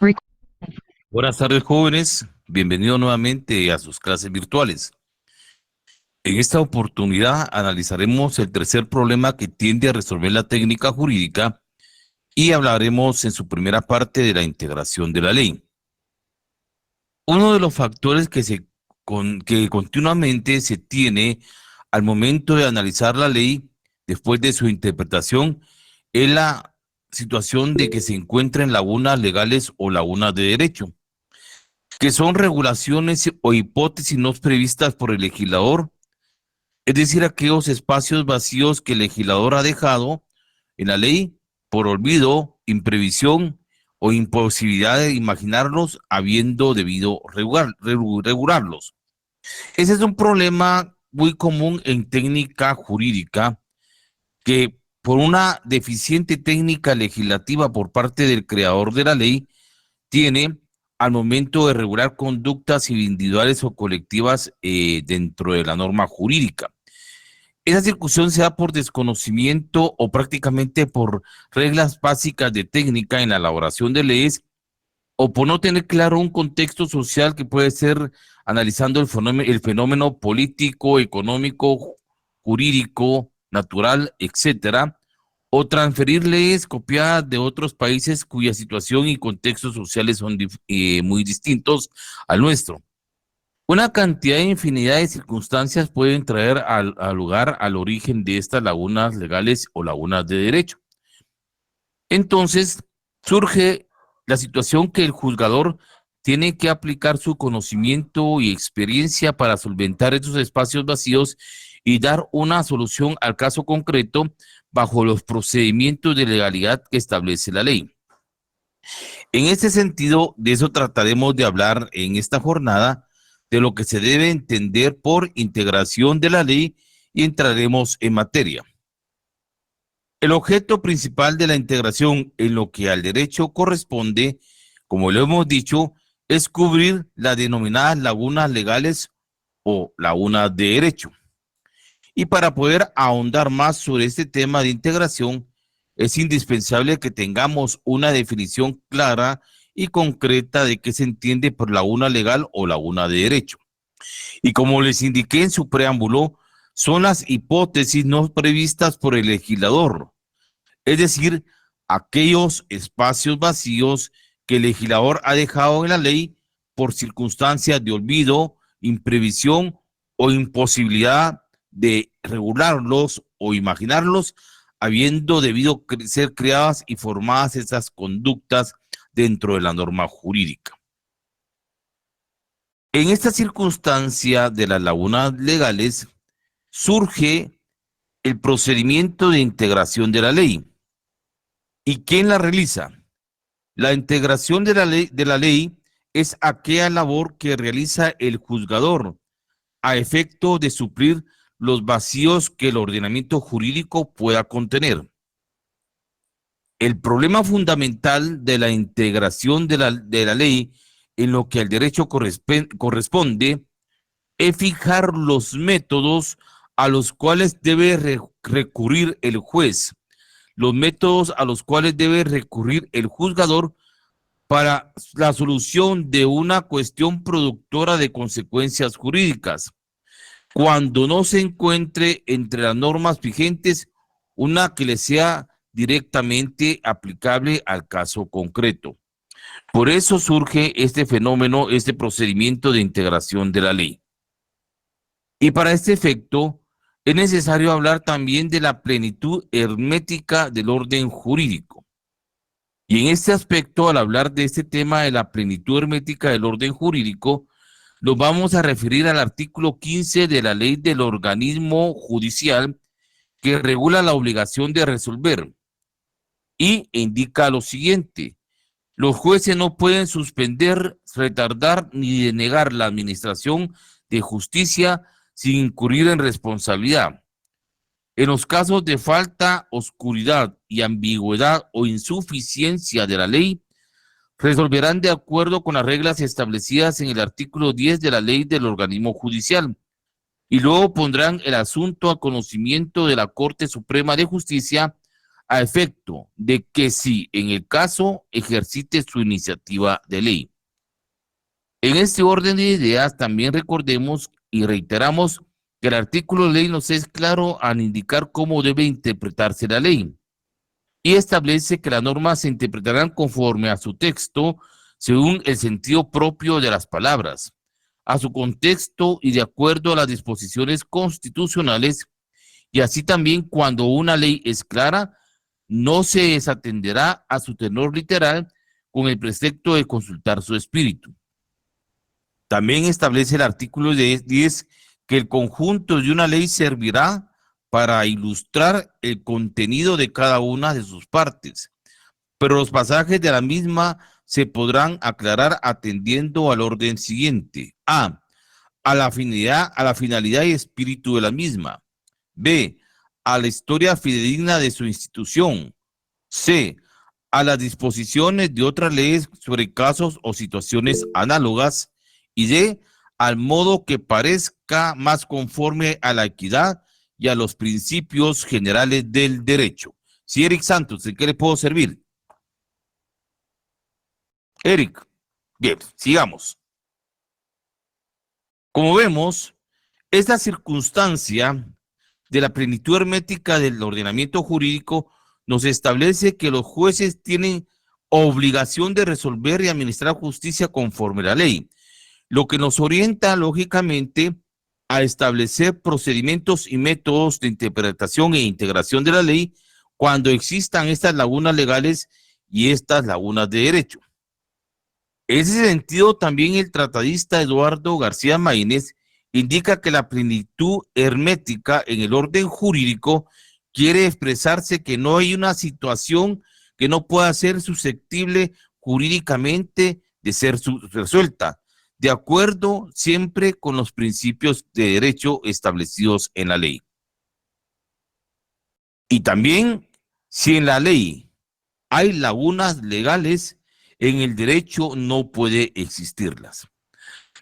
Rec- Buenas tardes, jóvenes. Bienvenidos nuevamente a sus clases virtuales. En esta oportunidad analizaremos el tercer problema que tiende a resolver la técnica jurídica y hablaremos en su primera parte de la integración de la ley. Uno de los factores que continuamente se tiene al momento de analizar la ley después de su interpretación es la situación de que se encuentren lagunas legales o lagunas de derecho, que son regulaciones o hipótesis no previstas por el legislador, es decir, aquellos espacios vacíos que el legislador ha dejado en la ley por olvido, imprevisión o imposibilidad de imaginarlos habiendo debido regularlos. Ese es un problema muy común en técnica jurídica que por una deficiente técnica legislativa por parte del creador de la ley tiene al momento de regular conductas individuales o colectivas dentro de la norma jurídica. Esa discusión se da por desconocimiento o prácticamente por reglas básicas de técnica en la elaboración de leyes o por no tener claro un contexto social que puede ser analizando el fenómeno político, económico, jurídico, natural, etcétera, o transferir leyes copiadas de otros países cuya situación y contextos sociales son muy distintos al nuestro. Una cantidad de infinidad de circunstancias pueden traer al lugar al origen de estas lagunas legales o lagunas de derecho. Entonces, surge la situación que el juzgador tiene que aplicar su conocimiento y experiencia para solventar esos espacios vacíos y dar una solución al caso concreto bajo los procedimientos de legalidad que establece la ley. En este sentido, de eso trataremos de hablar en esta jornada, de lo que se debe entender por integración de la ley y entraremos en materia. El objeto principal de la integración en lo que al derecho corresponde, como lo hemos dicho, es cubrir las denominadas lagunas legales o lagunas de derecho. Y para poder ahondar más sobre este tema de integración, es indispensable que tengamos una definición clara y concreta de qué se entiende por laguna legal o laguna de derecho. Y como les indiqué en su preámbulo, son las hipótesis no previstas por el legislador, es decir, aquellos espacios vacíos que el legislador ha dejado en la ley por circunstancias de olvido, imprevisión o imposibilidad de regularlos o imaginarlos, habiendo debido ser creadas y formadas esas conductas dentro de la norma jurídica. En esta circunstancia de las lagunas legales surge el procedimiento de integración de la ley. ¿Y quién la realiza? La integración de la ley es aquella labor que realiza el juzgador a efecto de suplir los vacíos que el ordenamiento jurídico pueda contener. El problema fundamental de la integración de la ley en lo que al derecho corresponde es fijar los métodos a los cuales debe recurrir el juez, los métodos a los cuales debe recurrir el juzgador para la solución de una cuestión productora de consecuencias jurídicas, cuando no se encuentre entre las normas vigentes una que le sea directamente aplicable al caso concreto. Por eso surge este fenómeno, este procedimiento de integración de la ley. Y para este efecto, es necesario hablar también de la plenitud hermética del orden jurídico. Y en este aspecto, al hablar de este tema de la plenitud hermética del orden jurídico, nos vamos a referir al artículo 15 de la ley del organismo judicial que regula la obligación de resolver y indica lo siguiente: los jueces no pueden suspender, retardar ni denegar la administración de justicia sin incurrir en responsabilidad. En los casos de falta, oscuridad y ambigüedad o insuficiencia de la ley, resolverán de acuerdo con las reglas establecidas en el artículo 10 de la ley del organismo judicial y luego pondrán el asunto a conocimiento de la Corte Suprema de Justicia a efecto de que si en el caso ejercite su iniciativa de ley. En este orden de ideas también recordemos y reiteramos que el artículo de ley nos es claro al indicar cómo debe interpretarse la ley y establece que las normas se interpretarán conforme a su texto según el sentido propio de las palabras, a su contexto y de acuerdo a las disposiciones constitucionales, y así también cuando una ley es clara, no se desatenderá a su tenor literal con el precepto de consultar su espíritu. También establece el artículo 10 que el conjunto de una ley servirá para ilustrar el contenido de cada una de sus partes, pero los pasajes de la misma se podrán aclarar atendiendo al orden siguiente. A la finalidad y espíritu de la misma. B, a la historia fidedigna de su institución. C, a las disposiciones de otras leyes sobre casos o situaciones análogas. Y D, al modo que parezca más conforme a la equidad y a los principios generales del derecho. Sí, Eric Santos, ¿en qué le puedo servir? Eric, bien, sigamos. Como vemos, esta circunstancia de la plenitud hermética del ordenamiento jurídico nos establece que los jueces tienen obligación de resolver y administrar justicia conforme a la ley, lo que nos orienta lógicamente a establecer procedimientos y métodos de interpretación e integración de la ley cuando existan estas lagunas legales y estas lagunas de derecho. En ese sentido, también el tratadista Eduardo García Maínez indica que la plenitud hermética en el orden jurídico quiere expresarse que no hay una situación que no pueda ser susceptible jurídicamente de ser resuelta, de acuerdo siempre con los principios de derecho establecidos en la ley. Y también, si en la ley hay lagunas legales, en el derecho no puede existirlas.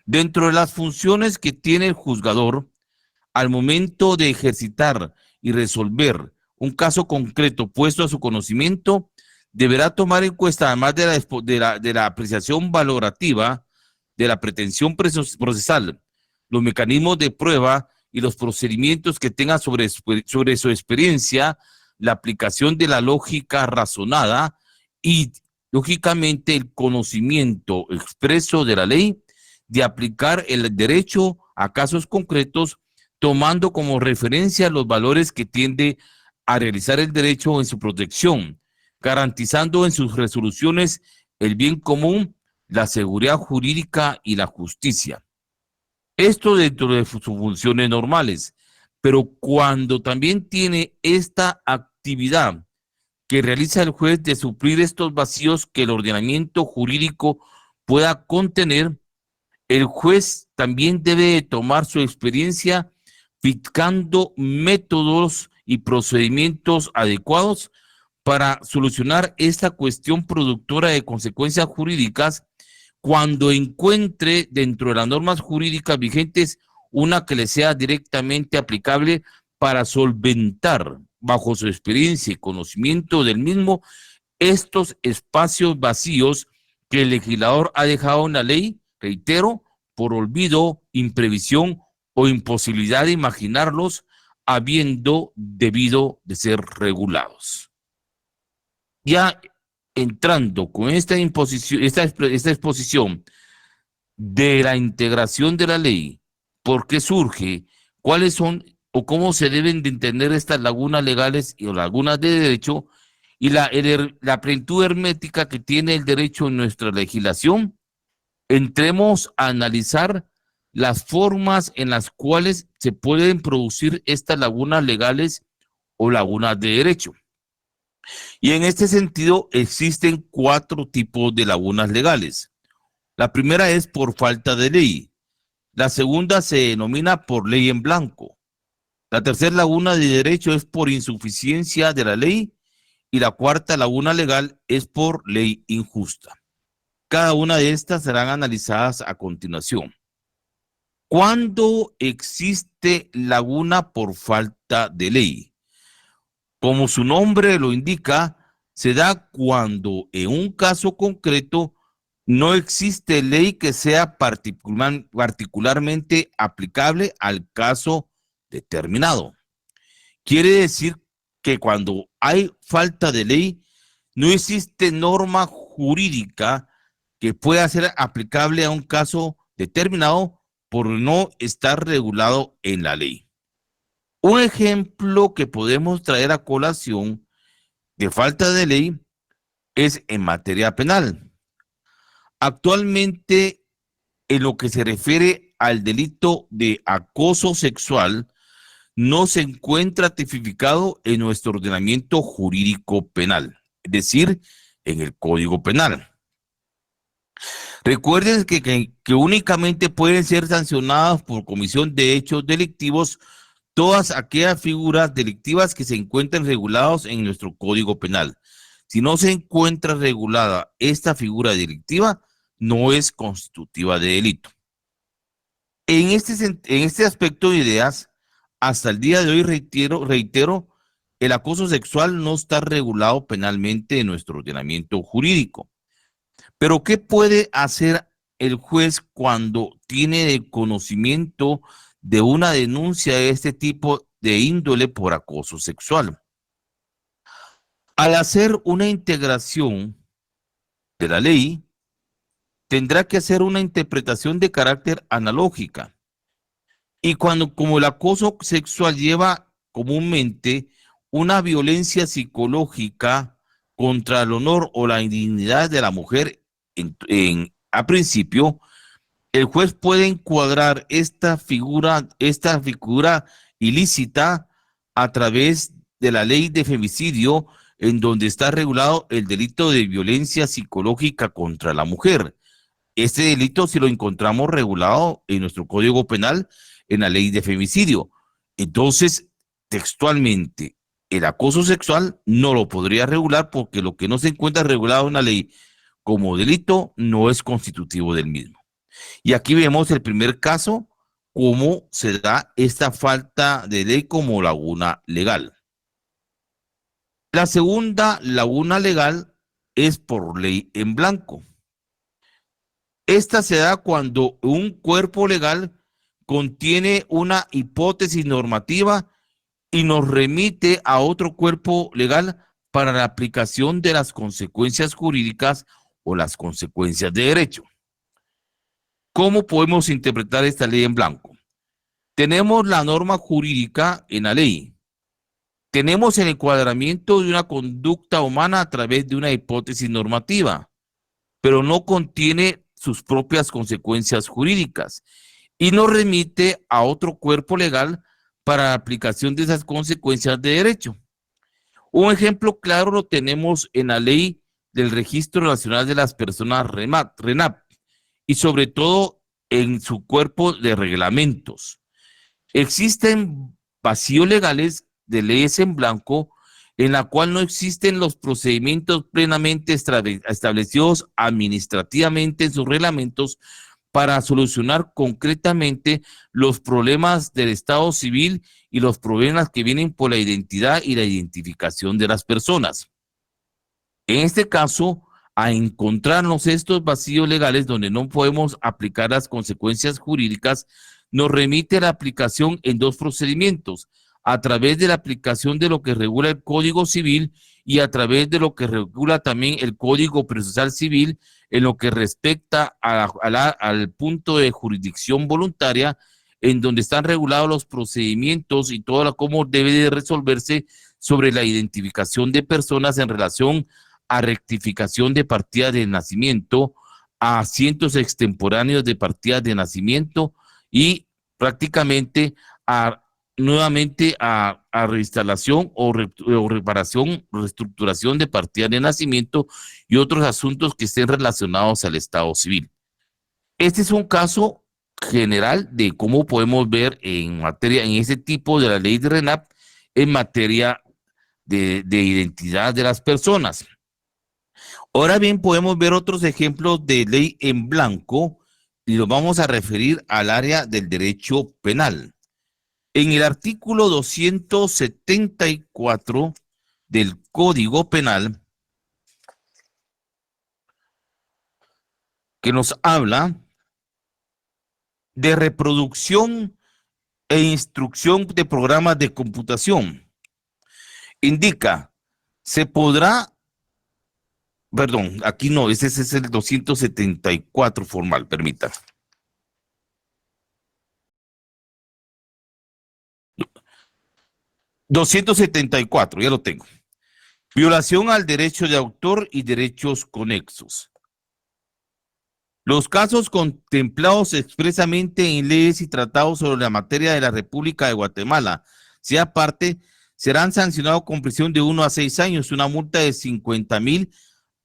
Dentro de las funciones que tiene el juzgador, al momento de ejercitar y resolver un caso concreto puesto a su conocimiento, deberá tomar en cuenta, además de la apreciación valorativa, de la pretensión procesal, los mecanismos de prueba y los procedimientos que tenga sobre su experiencia, la aplicación de la lógica razonada y, lógicamente, el conocimiento expreso de la ley, de aplicar el derecho a casos concretos, tomando como referencia los valores que tiende a realizar el derecho en su protección, garantizando en sus resoluciones el bien común, la seguridad jurídica y la justicia. Esto dentro de sus funciones normales, pero cuando también tiene esta actividad que realiza el juez de suplir estos vacíos que el ordenamiento jurídico pueda contener, el juez también debe tomar su experiencia fijando métodos y procedimientos adecuados para solucionar esta cuestión productora de consecuencias jurídicas cuando encuentre dentro de las normas jurídicas vigentes una que le sea directamente aplicable para solventar, bajo su experiencia y conocimiento del mismo, estos espacios vacíos que el legislador ha dejado en la ley, reitero, por olvido, imprevisión o imposibilidad de imaginarlos, habiendo debido de ser regulados. Ya entrando con esta exposición de la integración de la ley, ¿por qué surge? ¿Cuáles son o cómo se deben de entender estas lagunas legales o lagunas de derecho y la plenitud hermética que tiene el derecho en nuestra legislación? Entremos a analizar las formas en las cuales se pueden producir estas lagunas legales o lagunas de derecho. Y en este sentido existen 4 tipos de lagunas legales. La primera es por falta de ley. La segunda se denomina por ley en blanco. La tercera laguna de derecho es por insuficiencia de la ley. Y la cuarta laguna legal es por ley injusta. Cada una de estas serán analizadas a continuación. ¿Cuándo existe laguna por falta de ley? Como su nombre lo indica, se da cuando en un caso concreto no existe ley que sea particularmente aplicable al caso determinado. Quiere decir que cuando hay falta de ley, no existe norma jurídica que pueda ser aplicable a un caso determinado por no estar regulado en la ley. Un ejemplo que podemos traer a colación de falta de ley es en materia penal. Actualmente, en lo que se refiere al delito de acoso sexual, no se encuentra tipificado en nuestro ordenamiento jurídico penal, es decir, en el Código Penal. Recuerden que únicamente pueden ser sancionados por comisión de hechos delictivos todas aquellas figuras delictivas que se encuentren regulados en nuestro Código Penal. Si no se encuentra regulada esta figura delictiva, no es constitutiva de delito. En este aspecto de ideas, hasta el día de hoy reitero, el acoso sexual no está regulado penalmente en nuestro ordenamiento jurídico. Pero ¿qué puede hacer el juez cuando tiene el conocimiento de una denuncia de este tipo de índole por acoso sexual? Al hacer una integración de la ley, tendrá que hacer una interpretación de carácter analógica. Y como el acoso sexual lleva comúnmente una violencia psicológica contra el honor o la dignidad de la mujer a principio, el juez puede encuadrar esta figura ilícita a través de la ley de femicidio, en donde está regulado el delito de violencia psicológica contra la mujer. Este delito si lo encontramos regulado en nuestro Código Penal, en la ley de femicidio. Entonces, textualmente, el acoso sexual no lo podría regular porque lo que no se encuentra regulado en una ley como delito no es constitutivo del mismo. Y aquí vemos el primer caso, cómo se da esta falta de ley como laguna legal. La segunda laguna legal es por ley en blanco. Esta se da cuando un cuerpo legal contiene una hipótesis normativa y nos remite a otro cuerpo legal para la aplicación de las consecuencias jurídicas o las consecuencias de derecho. ¿Cómo podemos interpretar esta ley en blanco? Tenemos la norma jurídica en la ley. Tenemos el encuadramiento de una conducta humana a través de una hipótesis normativa, pero no contiene sus propias consecuencias jurídicas y nos remite a otro cuerpo legal para la aplicación de esas consecuencias de derecho. Un ejemplo claro lo tenemos en la ley del Registro Nacional de las Personas RENAP y sobre todo en su cuerpo de reglamentos. Existen vacíos legales de leyes en blanco en la cual no existen los procedimientos plenamente establecidos administrativamente en sus reglamentos para solucionar concretamente los problemas del Estado civil y los problemas que vienen por la identidad y la identificación de las personas. En este caso, a encontrarnos estos vacíos legales donde no podemos aplicar las consecuencias jurídicas, nos remite a la aplicación en dos procedimientos, a través de la aplicación de lo que regula el Código Civil y a través de lo que regula también el Código Procesal Civil en lo que respecta al punto de jurisdicción voluntaria, en donde están regulados los procedimientos y todo cómo debe de resolverse sobre la identificación de personas en relación a rectificación de partidas de nacimiento, a asientos extemporáneos de partidas de nacimiento y prácticamente nuevamente a reinstalación o reparación, reestructuración de partidas de nacimiento y otros asuntos que estén relacionados al Estado civil. Este es un caso general de cómo podemos ver en ese tipo de la ley de RENAP en materia de identidad de las personas. Ahora bien, podemos ver otros ejemplos de ley en blanco y los vamos a referir al área del derecho penal. En el artículo 274 del Código Penal que nos habla de reproducción e instrucción de programas de computación. Indica, se podrá, perdón, aquí no, ese es el 274 formal, permita. $274, ya lo tengo. Violación al derecho de autor y derechos conexos. Los casos contemplados expresamente en leyes y tratados sobre la materia de la República de Guatemala, sea parte, serán sancionados con prisión de 1 a 6 años, una multa de 50,000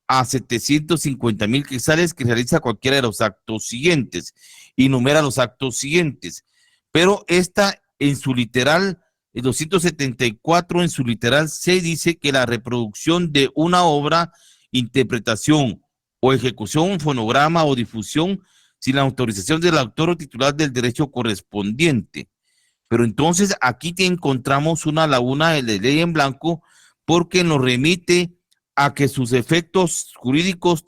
a 750,000 quetzales que realiza cualquiera de los actos siguientes. Enumera los actos siguientes. Pero esta en su literal, el 274 en su literal se dice que la reproducción de una obra, interpretación o ejecución, fonograma o difusión sin la autorización del autor o titular del derecho correspondiente. Pero entonces aquí te encontramos una laguna de la ley en blanco porque nos remite a que sus efectos jurídicos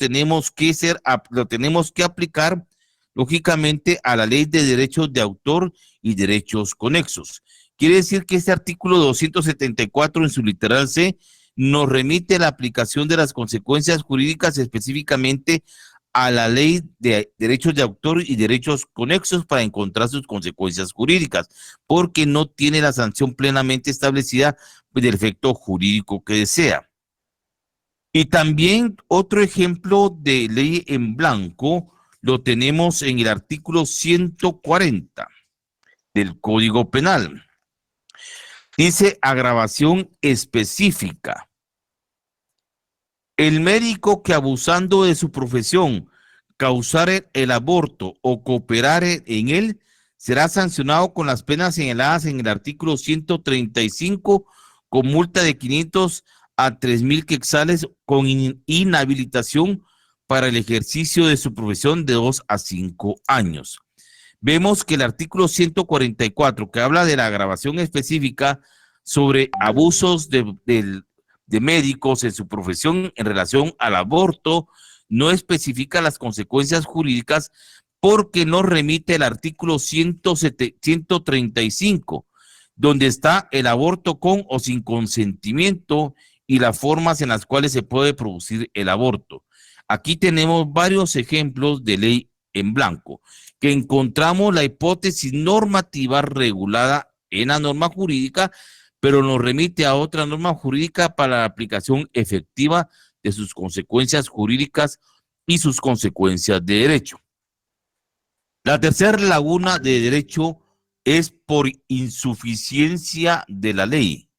lo tenemos que aplicar lógicamente a la ley de derechos de autor y derechos conexos. Quiere decir que este artículo 274 en su literal C nos remite a la aplicación de las consecuencias jurídicas específicamente a la ley de derechos de autor y derechos conexos para encontrar sus consecuencias jurídicas, porque no tiene la sanción plenamente establecida del efecto jurídico que desea. Y también otro ejemplo de ley en blanco lo tenemos en el artículo 140 del Código Penal. Dice agravación específica. El médico que abusando de su profesión causare el aborto o cooperare en él será sancionado con las penas señaladas en el artículo 135 con multa de 500 a 3,000 quetzales con inhabilitación para el ejercicio de su profesión de 2 a 5 años. Vemos que el artículo 144, que habla de la agravación específica sobre abusos de médicos en su profesión en relación al aborto, no especifica las consecuencias jurídicas porque no remite el artículo 135, donde está el aborto con o sin consentimiento y las formas en las cuales se puede producir el aborto. Aquí tenemos varios ejemplos de ley en blanco, que encontramos la hipótesis normativa regulada en la norma jurídica, pero nos remite a otra norma jurídica para la aplicación efectiva de sus consecuencias jurídicas y sus consecuencias de derecho. La tercera laguna de derecho es por insuficiencia de la ley.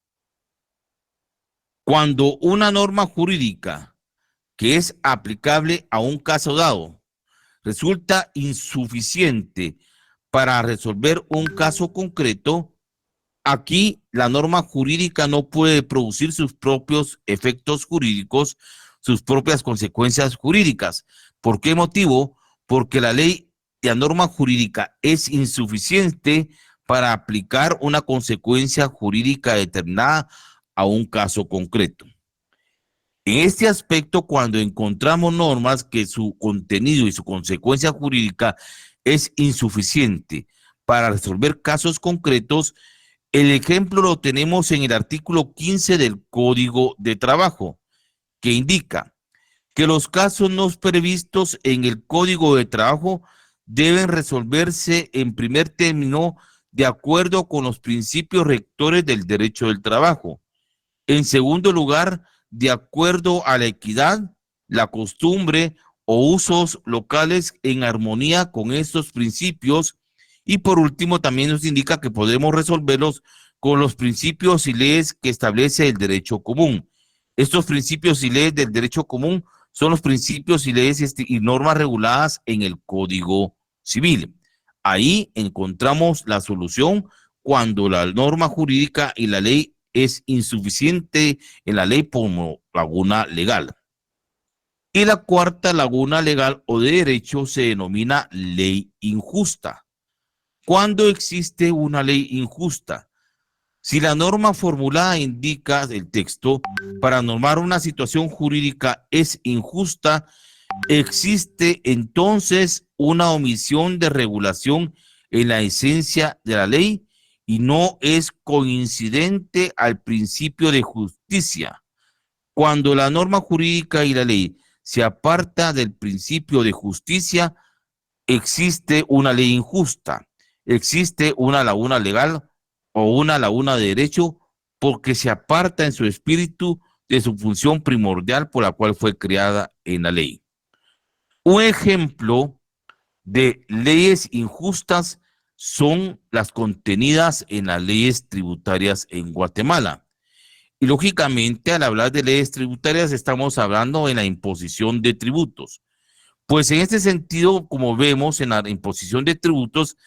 Cuando una norma jurídica que es aplicable a un caso dado resulta insuficiente para resolver un caso concreto, aquí la norma jurídica no puede producir sus propios efectos jurídicos, sus propias consecuencias jurídicas. ¿Por qué motivo? Porque la ley, la norma jurídica es insuficiente para aplicar una consecuencia jurídica determinada a un caso concreto. En este aspecto, cuando encontramos normas que su contenido y su consecuencia jurídica es insuficiente para resolver casos concretos, el ejemplo lo tenemos en el artículo 15 del Código de Trabajo, que indica que los casos no previstos en el Código de Trabajo deben resolverse en primer término de acuerdo con los principios rectores del derecho del trabajo. En segundo lugar, de acuerdo a la equidad, la costumbre o usos locales en armonía con estos principios. Y por último, también nos indica que podemos resolverlos con los principios y leyes que establece el derecho común. Estos principios y leyes del derecho común son los principios y leyes y normas reguladas en el Código Civil. Ahí encontramos la solución cuando la norma jurídica y la ley es insuficiente en la ley como laguna legal. Y la cuarta laguna legal o de derecho se denomina ley injusta. ¿Cuándo existe una ley injusta? Si la norma formulada indica el texto para normar una situación jurídica es injusta, existe entonces una omisión de regulación en la esencia de la ley y no es coincidente al principio de justicia. Cuando la norma jurídica y la ley se aparta del principio de justicia, existe una ley injusta, existe una laguna legal o una laguna de derecho porque se aparta en su espíritu de su función primordial por la cual fue creada en la ley. Un ejemplo de leyes injustas son las contenidas en las leyes tributarias en Guatemala. Y lógicamente, al hablar de leyes tributarias, estamos hablando de la imposición de tributos. Pues en este sentido, como vemos en la imposición de tributos,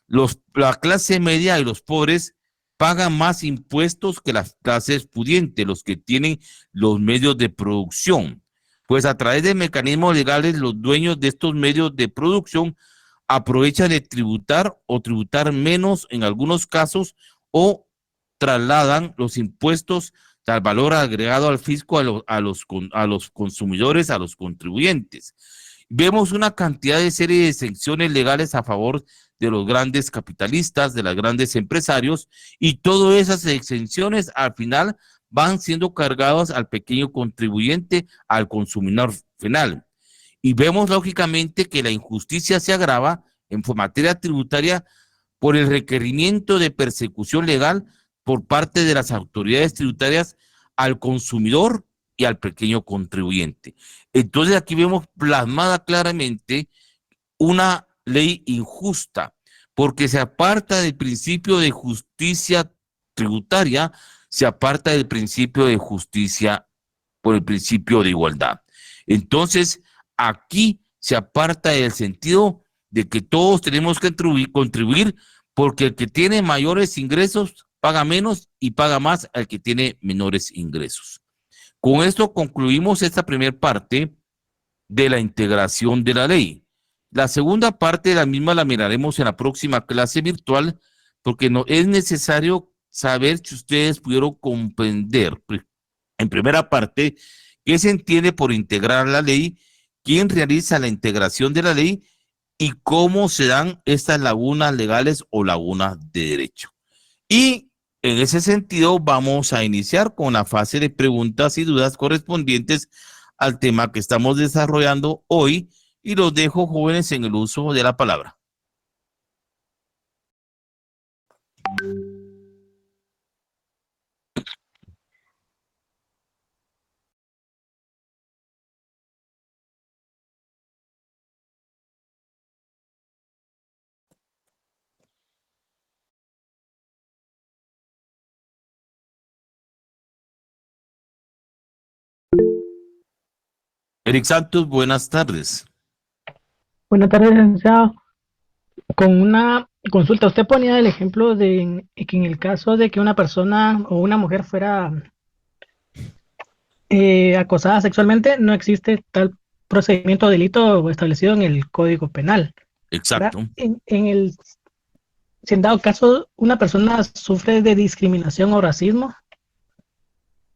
la clase media y los pobres pagan más impuestos que las clases pudientes, los que tienen los medios de producción. Pues a través de mecanismos legales, los dueños de estos medios de producción aprovechan de tributar o tributar menos en algunos casos o trasladan los impuestos al valor agregado al fisco a los consumidores, a los contribuyentes. Vemos una cantidad de serie de exenciones legales a favor de los grandes capitalistas, de los grandes empresarios, y todas esas exenciones al final van siendo cargadas al pequeño contribuyente, al consumidor final. Y vemos lógicamente que la injusticia se agrava en materia tributaria por el requerimiento de persecución legal por parte de las autoridades tributarias al consumidor y al pequeño contribuyente. Entonces aquí vemos plasmada claramente una ley injusta, porque se aparta del principio de justicia tributaria, se aparta del principio de justicia por el principio de igualdad. Entonces, aquí se aparta del sentido de que todos tenemos que contribuir porque el que tiene mayores ingresos paga menos y paga más al que tiene menores ingresos. Con esto concluimos esta primera parte de la integración de la ley. La segunda parte de la misma la miraremos en la próxima clase virtual porque no, es necesario saber si ustedes pudieron comprender en primera parte qué se entiende por integrar la ley, quién realiza la integración de la ley y cómo se dan estas lagunas legales o lagunas de derecho. Y en ese sentido vamos a iniciar con la fase de preguntas y dudas correspondientes al tema que estamos desarrollando hoy y los dejo, jóvenes, en el uso de la palabra. Eric Santos, buenas tardes. Buenas tardes, licenciado. Con una consulta, usted ponía el ejemplo de que en el caso de que una persona o una mujer fuera acosada sexualmente, no existe tal procedimiento o delito establecido en el Código Penal, ¿verdad? Exacto. Si en dado caso una persona sufre de discriminación o racismo,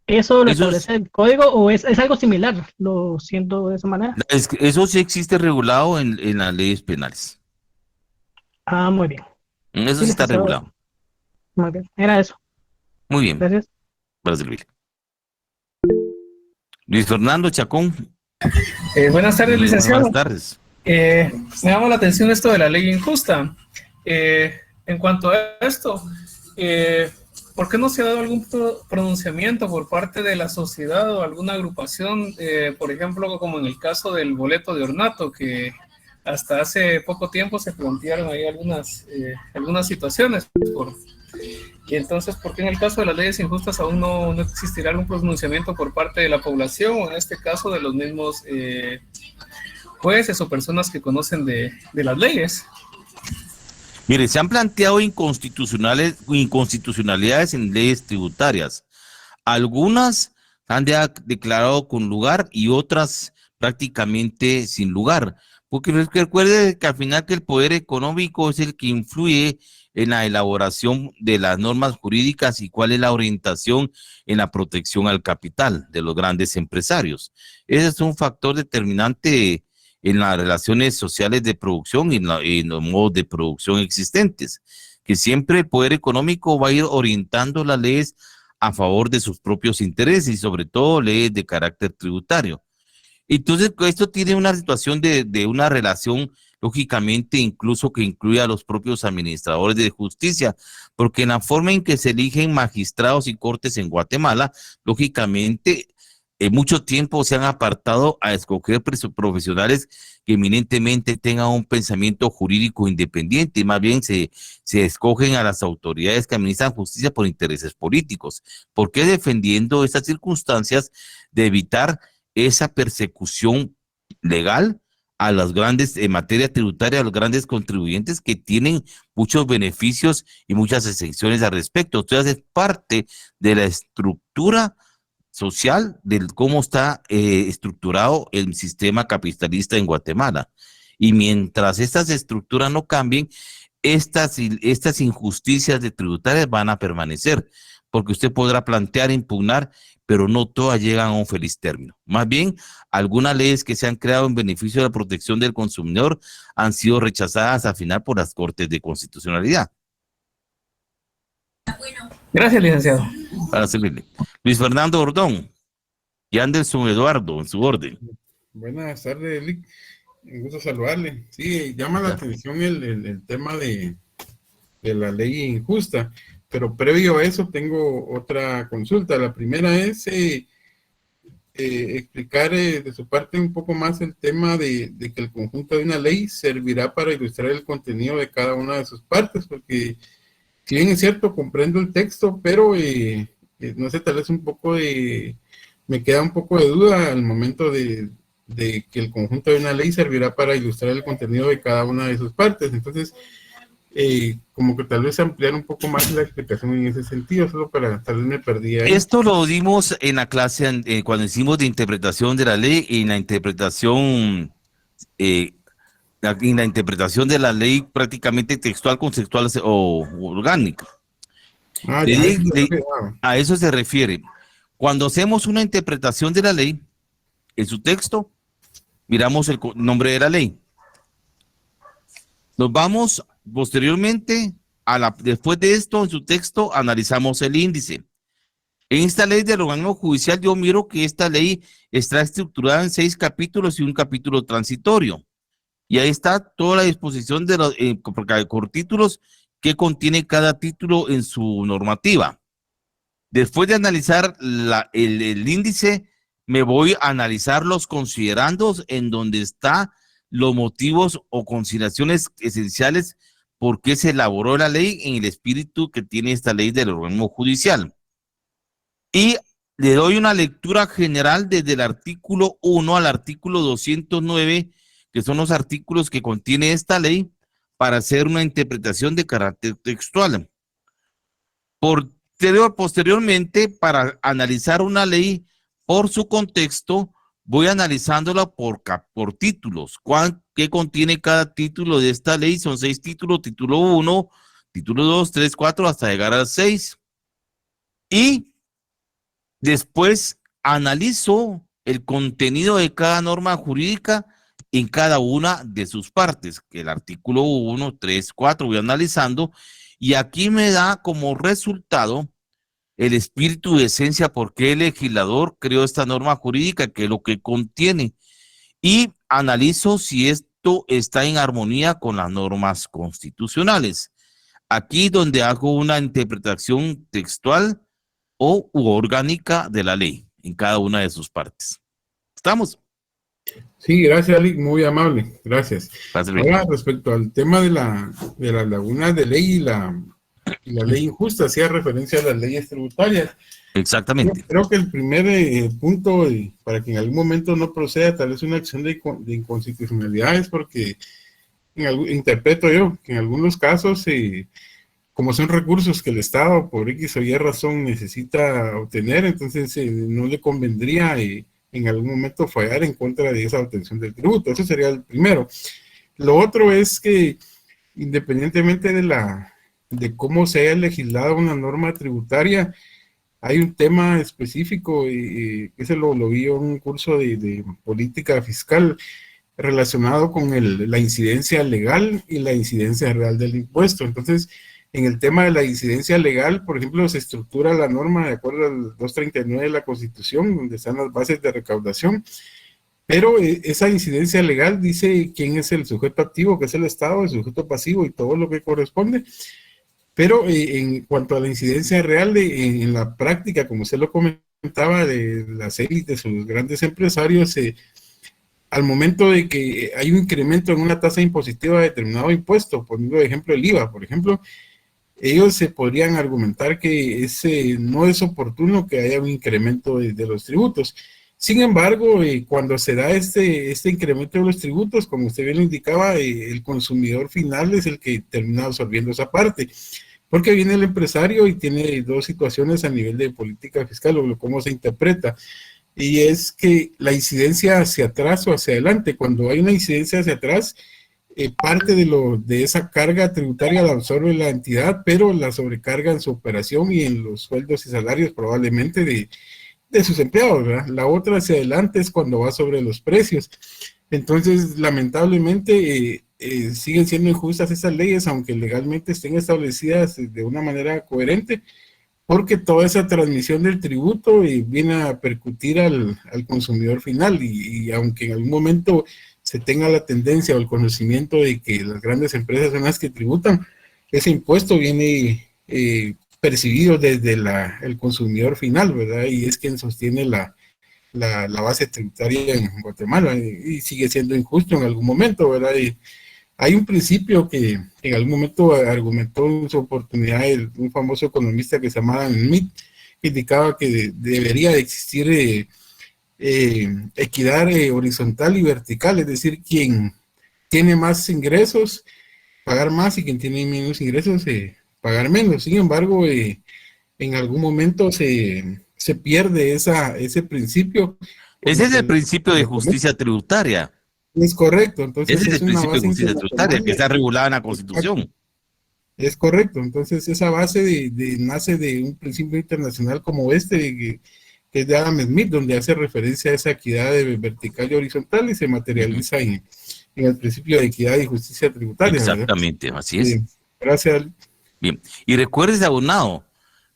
¿eso lo establece el código o es algo similar? Lo siento de esa manera. Eso sí existe regulado en las leyes penales. Ah, muy bien. Eso Sí, sí está licenciado. regulado. Muy bien, era eso. Muy bien. Gracias. Para servir. Luis Fernando Chacón. Buenas tardes, licenciado. Buenas tardes. Me llama la atención esto de la ley injusta. En cuanto a esto, ¿por qué no se ha dado algún pronunciamiento por parte de la sociedad o alguna agrupación, por ejemplo, como en el caso del boleto de ornato, que hasta hace poco tiempo se plantearon ahí algunas situaciones? Y entonces, ¿por qué en el caso de las leyes injustas aún no existirá algún pronunciamiento por parte de la población o en este caso de los mismos jueces o personas que conocen de las leyes? Mire, se han planteado inconstitucionalidades en leyes tributarias. Algunas han declarado con lugar y otras prácticamente sin lugar. Porque recuerde que al final que el poder económico es el que influye en la elaboración de las normas jurídicas y cuál es la orientación en la protección al capital de los grandes empresarios. Ese es un factor determinante en las relaciones sociales de producción y en los modos de producción existentes, que siempre el poder económico va a ir orientando las leyes a favor de sus propios intereses y sobre todo leyes de carácter tributario. Entonces, esto tiene una situación de una relación, lógicamente, incluso que incluye a los propios administradores de justicia, porque en la forma en que se eligen magistrados y cortes en Guatemala, lógicamente, en mucho tiempo se han apartado a escoger profesionales que eminentemente tengan un pensamiento jurídico independiente, y más bien se escogen a las autoridades que administran justicia por intereses políticos. ¿Por qué defendiendo estas circunstancias de evitar esa persecución legal a los grandes, en materia tributaria, a los grandes contribuyentes que tienen muchos beneficios y muchas exenciones al respecto? Entonces es parte de la estructura social de cómo está estructurado el sistema capitalista en Guatemala. Y mientras estas estructuras no cambien, estas injusticias de tributarias van a permanecer, porque usted podrá plantear, impugnar, pero no todas llegan a un feliz término. Más bien, algunas leyes que se han creado en beneficio de la protección del consumidor han sido rechazadas al final por las Cortes de Constitucionalidad. Gracias, licenciado. Para servirle. Luis Fernando Ordón y Anderson Eduardo, en su orden. Buenas tardes, Lic. Un gusto saludarle. Sí, llama la atención el tema de la ley injusta, pero previo a eso tengo otra consulta. La primera es explicar de su parte un poco más el tema de que el conjunto de una ley servirá para ilustrar el contenido de cada una de sus partes, porque si bien es cierto, comprendo el texto, pero no sé, tal vez me queda un poco de duda al momento de que el conjunto de una ley servirá para ilustrar el contenido de cada una de sus partes. Entonces, como que tal vez ampliar un poco más la explicación en ese sentido, solo para, tal vez me perdí ahí. Esto lo dimos en la clase cuando hicimos de interpretación de la ley y en la interpretación de la ley prácticamente textual, conceptual o orgánica. A eso se refiere. Cuando hacemos una interpretación de la ley, en su texto, miramos el nombre de la ley. Nos vamos posteriormente, después de esto, en su texto, analizamos el índice. En esta ley del organismo judicial, yo miro que esta ley está estructurada en 6 capítulos y un capítulo transitorio. Y ahí está toda la disposición de los por títulos que contiene cada título en su normativa. Después de analizar el índice, me voy a analizar los considerandos en donde están los motivos o consideraciones esenciales por qué se elaboró la ley en el espíritu que tiene esta ley del organismo judicial. Y le doy una lectura general desde el artículo 1 al artículo 209, que son los artículos que contiene esta ley, para hacer una interpretación de carácter textual. Posteriormente, para analizar una ley por su contexto, voy analizándola por títulos. ¿Qué contiene cada título de esta ley? Son 6 títulos: título 1, título 2, 3, 4, hasta llegar al 6. Y después analizo el contenido de cada norma jurídica en cada una de sus partes, que el artículo 1, 3, 4 voy analizando, y aquí me da como resultado el espíritu de esencia, por qué el legislador creó esta norma jurídica, qué es lo que contiene, y analizo si esto está en armonía con las normas constitucionales. Aquí donde hago una interpretación textual u orgánica de la ley en cada una de sus partes. ¿Estamos? Sí, gracias, Ali, muy amable, gracias. Ahora, respecto al tema de las lagunas de ley y la ley injusta, hacía referencia a las leyes tributarias. Exactamente. Yo creo que el primer punto, para que en algún momento no proceda tal vez una acción de inconstitucionalidad, es porque interpreto yo que en algunos casos, como son recursos que el Estado por X o Y razón necesita obtener, entonces no le convendría en algún momento fallar en contra de esa obtención del tributo. Eso sería el primero. Lo otro es que independientemente de cómo se haya legislado una norma tributaria, hay un tema específico, que ese lo vi en un curso de política fiscal relacionado con la incidencia legal y la incidencia real del impuesto. Entonces, en el tema de la incidencia legal, por ejemplo, se estructura la norma de acuerdo al 239 de la Constitución, donde están las bases de recaudación, pero esa incidencia legal dice quién es el sujeto activo, que es el Estado, el sujeto pasivo y todo lo que corresponde. Pero en cuanto a la incidencia real en la práctica, como usted lo comentaba, de las élites o los grandes empresarios, al momento de que hay un incremento en una tasa impositiva de determinado impuesto, poniendo de ejemplo el IVA, por ejemplo, ellos se podrían argumentar que no es oportuno que haya un incremento de los tributos. Sin embargo, cuando se da este incremento de los tributos, como usted bien lo indicaba, el consumidor final es el que termina absorbiendo esa parte. Porque viene el empresario y tiene dos situaciones a nivel de política fiscal o cómo se interpreta. Y es que la incidencia hacia atrás o hacia adelante, cuando hay una incidencia hacia atrás, parte de esa carga tributaria la absorbe la entidad, pero la sobrecarga en su operación y en los sueldos y salarios probablemente de sus empleados, ¿verdad? La otra hacia adelante es cuando va sobre los precios. Entonces, lamentablemente, siguen siendo injustas esas leyes, aunque legalmente estén establecidas de una manera coherente, porque toda esa transmisión del tributo viene a percutir al consumidor final, y aunque en algún momento se tenga la tendencia o el conocimiento de que las grandes empresas son las que tributan, ese impuesto viene percibido desde el consumidor final, ¿verdad? Y es quien sostiene la base tributaria en Guatemala, y sigue siendo injusto en algún momento, ¿verdad? Y hay un principio que en algún momento argumentó en su oportunidad un famoso economista que se llamaba Smith, que indicaba que debería de existir equidad horizontal y vertical, es decir, quien tiene más ingresos, pagar más, y quien tiene menos ingresos, pagar menos. Sin embargo, en algún momento se pierde ese principio. Ese es el principio de justicia tributaria. Es correcto, entonces Ese es el una principio de base justicia tributaria que está regulado en la Constitución. Es correcto, entonces esa base nace de un principio internacional como que es de Adam Smith, donde hace referencia a esa equidad vertical y horizontal, y se materializa en el principio de equidad y justicia tributaria. Exactamente, ¿verdad? Así es. Gracias. Bien, y recuerdes, abonado,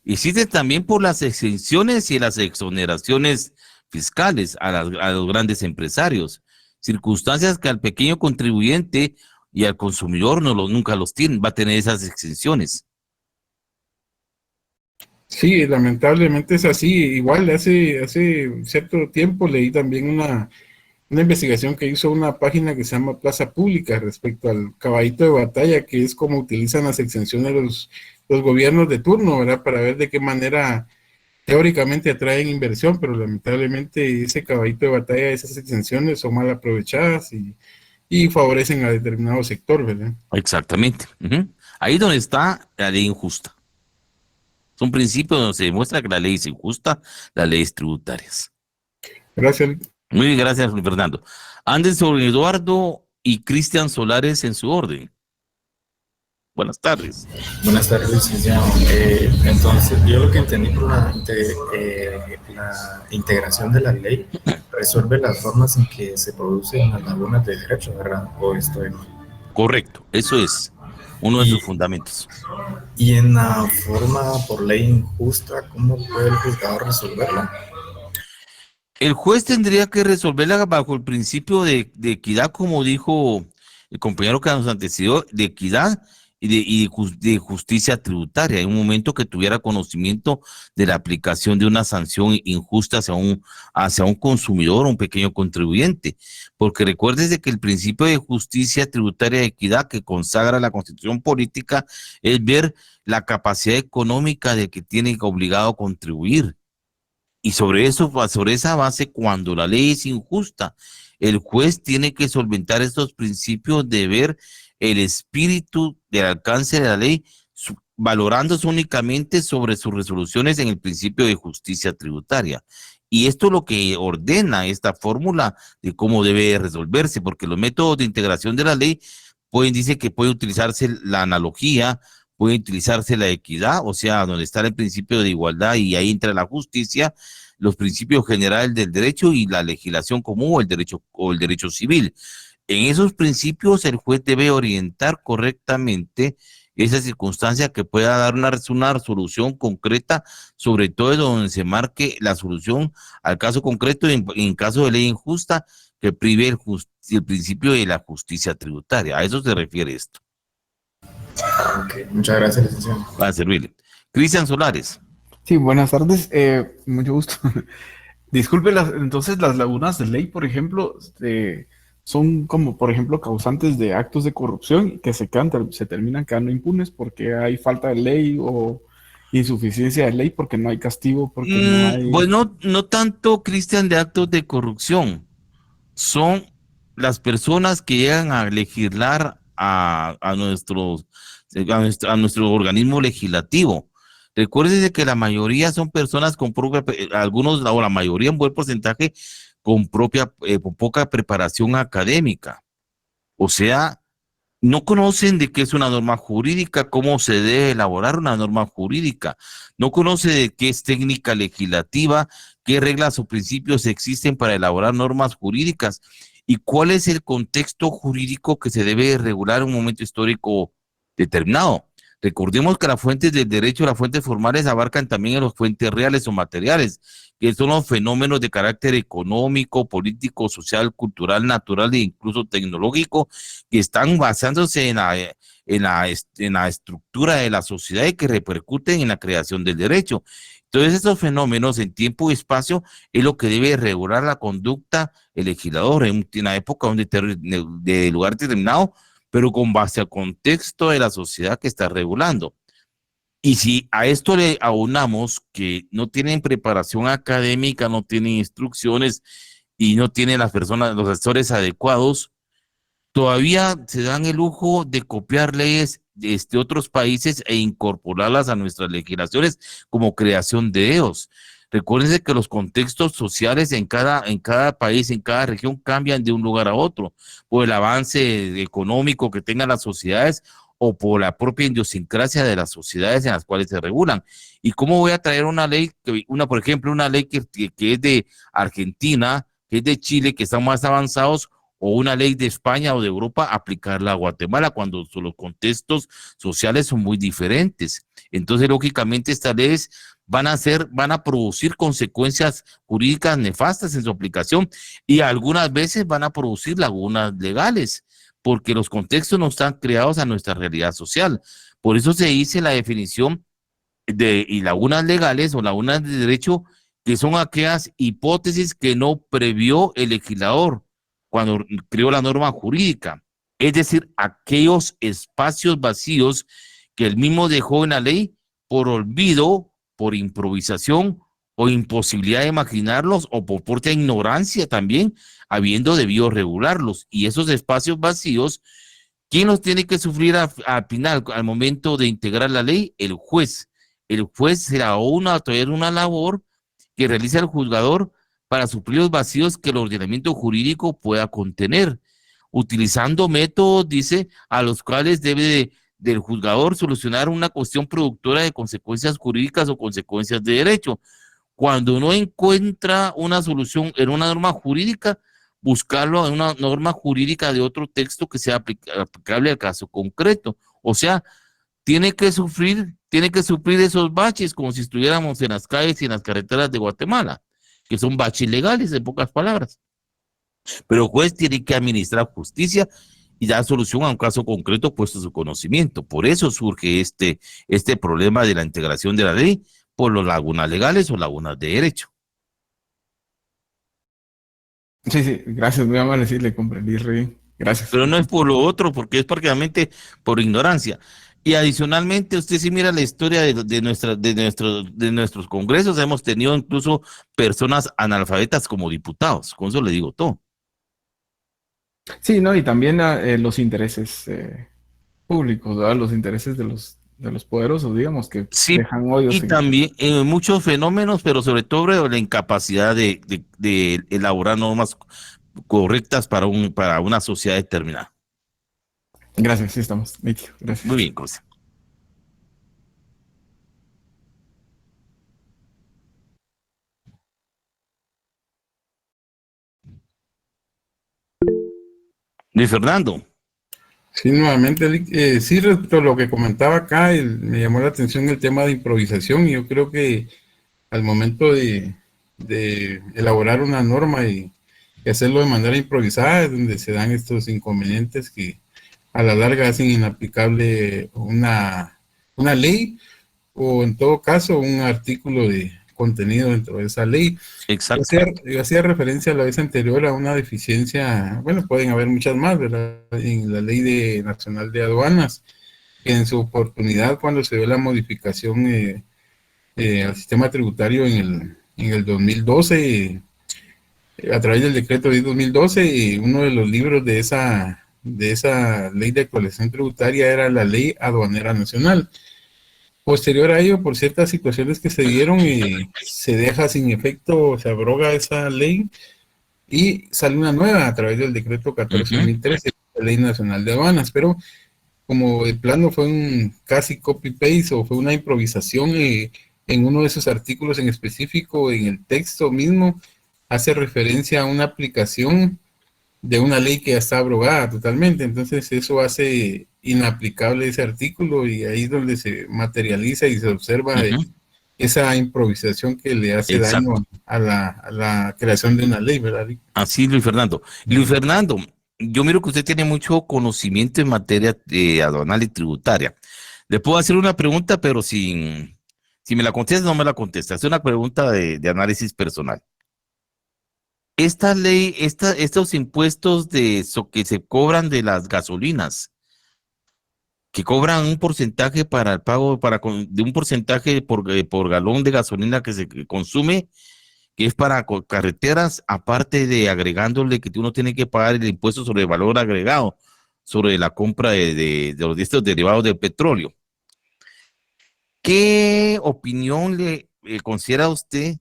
existe también por las exenciones y las exoneraciones fiscales a los grandes empresarios, circunstancias que al pequeño contribuyente y al consumidor nunca los tienen, va a tener esas exenciones. Sí, lamentablemente es así. Igual hace cierto tiempo leí también una investigación que hizo una página que se llama Plaza Pública respecto al caballito de batalla, que es como utilizan las exenciones los gobiernos de turno, ¿verdad? Para ver de qué manera teóricamente atraen inversión, pero lamentablemente ese caballito de batalla, esas exenciones son mal aprovechadas y favorecen a determinado sector, ¿verdad? Exactamente. Ahí donde está la ley injusta. Es un principio donde se demuestra que la ley es injusta, las leyes tributarias. Gracias. Muy bien, gracias, Fernando. Anderson Eduardo y Cristian Solares en su orden. Buenas tardes. Buenas tardes, licenciado. Entonces, yo lo que entendí por la integración de la ley resuelve las formas en que se producen las lagunas de derecho, ¿verdad? ¿O estoy mal? Correcto, eso es uno de sus fundamentos. Y en la forma por ley injusta, ¿cómo puede el juzgador resolverla? El juez tendría que resolverla bajo el principio de equidad, como dijo el compañero que nos antecedió, de equidad y de justicia tributaria, en un momento que tuviera conocimiento de la aplicación de una sanción injusta hacia un consumidor o un pequeño contribuyente. Porque recuérdese que el principio de justicia tributaria de equidad que consagra la Constitución política es ver la capacidad económica de que tiene obligado a contribuir. Y sobre esa base, cuando la ley es injusta, el juez tiene que solventar estos principios de ver el espíritu del alcance de la ley, valorándose únicamente sobre sus resoluciones en el principio de justicia tributaria. Y esto es lo que ordena esta fórmula de cómo debe resolverse, porque los métodos de integración de la ley dice que puede utilizarse la analogía, puede utilizarse la equidad, o sea, donde está el principio de igualdad y ahí entra la justicia, los principios generales del derecho y la legislación común o el derecho civil. En esos principios el juez debe orientar correctamente esa circunstancia que pueda dar una solución concreta, sobre todo donde se marque la solución al caso concreto en caso de ley injusta que prive el principio de la justicia tributaria. A eso se refiere esto. Ok, muchas gracias, licenciado. Para servirle. Cristian Solares. Sí, buenas tardes, mucho gusto. Disculpe, entonces las lagunas de ley, por ejemplo, son como, por ejemplo, causantes de actos de corrupción que se terminan quedando impunes porque hay falta de ley o insuficiencia de ley porque no hay castigo, porque no hay... Bueno, no tanto, Cristian, de actos de corrupción. Son las personas que llegan a legislar a nuestro organismo legislativo. Recuérdense que la mayoría son personas con algunos, o la mayoría, un buen porcentaje, con poca preparación académica. O sea, no conocen de qué es una norma jurídica, cómo se debe elaborar una norma jurídica, no conoce de qué es técnica legislativa, qué reglas o principios existen para elaborar normas jurídicas y cuál es el contexto jurídico que se debe regular en un momento histórico determinado. Recordemos que las fuentes del derecho, las fuentes formales abarcan también las fuentes reales o materiales, que son los fenómenos de carácter económico, político, social, cultural, natural e incluso tecnológico, que están basándose en la estructura de la sociedad y que repercuten en la creación del derecho. Entonces, estos fenómenos en tiempo y espacio es lo que debe regular la conducta el legislador en una época de lugar determinado, pero con base al contexto de la sociedad que está regulando. Y si a esto le aunamos que no tienen preparación académica, no tienen instrucciones y no tienen las personas, los asesores adecuados, todavía se dan el lujo de copiar leyes de otros países e incorporarlas a nuestras legislaciones como creación de ellos. Recuérdense que los contextos sociales en cada país, en cada región cambian de un lugar a otro, por el avance económico que tengan las sociedades o por la propia idiosincrasia de las sociedades en las cuales se regulan. ¿Y cómo voy a traer una ley, por ejemplo, una ley que es de Argentina, que es de Chile, que están más avanzados, o una ley de España o de Europa, aplicarla a Guatemala cuando los contextos sociales son muy diferentes? Entonces, lógicamente, estas leyes van a producir consecuencias jurídicas nefastas en su aplicación y algunas veces van a producir lagunas legales, porque los contextos no están creados a nuestra realidad social. Por eso se dice la definición y lagunas legales o lagunas de derecho, que son aquellas hipótesis que no previó el legislador cuando creó la norma jurídica, es decir, aquellos espacios vacíos que él mismo dejó en la ley por olvido, por improvisación o imposibilidad de imaginarlos o por propia ignorancia también, habiendo debido regularlos. Y esos espacios vacíos, ¿quién los tiene que sufrir al final, al momento de integrar la ley? El juez. El juez será una labor que realiza el juzgador para suplir los vacíos que el ordenamiento jurídico pueda contener, utilizando métodos, dice, a los cuales del juzgador solucionar una cuestión productora de consecuencias jurídicas o consecuencias de derecho. Cuando no encuentra una solución en una norma jurídica, buscarlo en una norma jurídica de otro texto que sea aplicable al caso concreto. O sea, tiene que sufrir esos baches como si estuviéramos en las calles y en las carreteras de Guatemala, que son baches legales, en pocas palabras. Pero el juez tiene que administrar justicia y dar solución a un caso concreto puesto a su conocimiento. Por eso surge este problema de la integración de la ley por las lagunas legales o lagunas de derecho. Sí, gracias, muy amable, sí, le comprendí, Rey. Gracias. Pero no es por lo otro, porque es prácticamente por ignorancia. Y adicionalmente, usted si mira la historia de nuestros congresos, hemos tenido incluso personas analfabetas como diputados. Con eso le digo todo. Sí, ¿no? Y también los intereses públicos, ¿verdad? Los intereses los poderosos, digamos, que Sí, dejan hoyos y también muchos fenómenos, pero sobre todo la incapacidad de elaborar normas correctas para una sociedad determinada. Gracias, sí estamos. Nítido, gracias. Muy bien, José. Luis Fernando. Sí, nuevamente, Lick, sí, respecto a lo que comentaba acá, me llamó la atención el tema de improvisación, y yo creo que al momento de elaborar una norma y hacerlo de manera improvisada es donde se dan estos inconvenientes que a la larga hacen inaplicable una ley, o en todo caso un artículo de contenido dentro de esa ley. Exacto. Yo hacía referencia la vez anterior a una deficiencia, bueno, pueden haber muchas más, ¿verdad? En la ley nacional de aduanas, que en su oportunidad, cuando se dio la modificación al sistema tributario en el 2012, a través del decreto de 2012, uno de los libros de esa ley de actualización tributaria era la Ley Aduanera Nacional. Posterior a ello, por ciertas situaciones que se dieron, se deja sin efecto, se abroga esa ley y sale una nueva a través del decreto 14.013, la Ley Nacional de Aduanas. Pero como el plano fue un casi copy-paste o fue una improvisación, en uno de esos artículos en específico, en el texto mismo, hace referencia a una aplicación de una ley que ya está abrogada totalmente. Entonces eso hace inaplicable ese artículo, y ahí es donde se materializa y se observa esa improvisación que le hace daño a la creación de una ley, ¿verdad? Así, Luis Fernando. Luis Fernando, yo miro que usted tiene mucho conocimiento en materia aduanal y tributaria. Le puedo hacer una pregunta, pero si me la contesta, no me la contesta. Es una pregunta de análisis personal. Esta ley, estos impuestos que se cobran de las gasolinas, que cobran un porcentaje para el pago de un porcentaje por galón de gasolina que se consume, que es para carreteras, aparte de agregándole que uno tiene que pagar el impuesto sobre el valor agregado, sobre la compra de estos derivados del petróleo. ¿Qué opinión le considera usted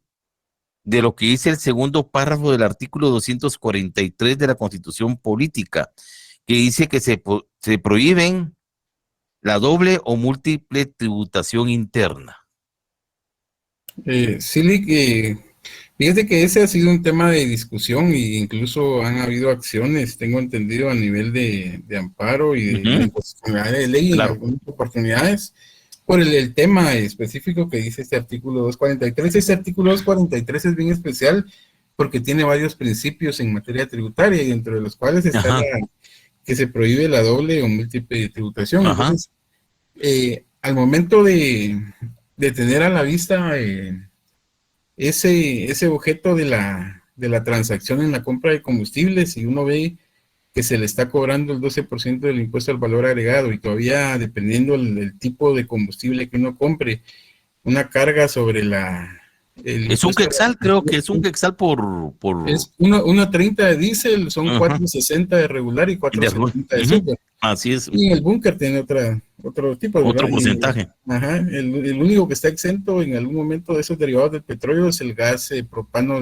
de lo que dice el segundo párrafo del artículo 243 de la Constitución Política, que dice que se prohíben la doble o múltiple tributación interna? Sí, fíjate que ese ha sido un tema de discusión, e incluso han habido acciones, tengo entendido, a nivel de amparo y de inconstitucionalidad de ley, Claro. en algunas oportunidades, por el tema específico que dice este artículo 243. Este artículo 243 es bien especial porque tiene varios principios en materia tributaria, y dentro de los cuales está que se prohíbe la doble o múltiple tributación. Entonces, al momento de tener a la vista ese objeto de la transacción en la compra de combustibles, y uno ve que se le está cobrando el 12% del impuesto al valor agregado, y todavía, dependiendo el tipo de combustible que uno compre, una carga sobre es un quetzal, creo que es un quetzal por... Es 1.30 de diésel, son 4.60 de regular y 4.70 de súper. Así es. Y en el búnker tiene otro tipo de... Otro porcentaje. El único que está exento en algún momento de esos derivados del petróleo es el gas propano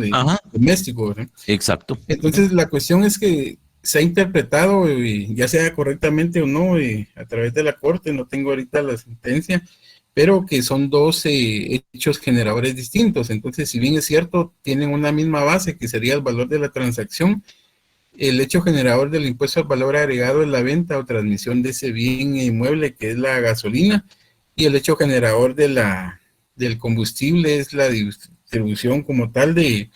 doméstico, ¿verdad? Exacto. Entonces la cuestión es que se ha interpretado, ya sea correctamente o no, a través de la Corte, no tengo ahorita la sentencia, pero que son dos hechos generadores distintos. Entonces, si bien es cierto, tienen una misma base, que sería el valor de la transacción, el hecho generador del impuesto al valor agregado es la venta o transmisión de ese bien inmueble, que es la gasolina, y el hecho generador del combustible es la distribución como tal de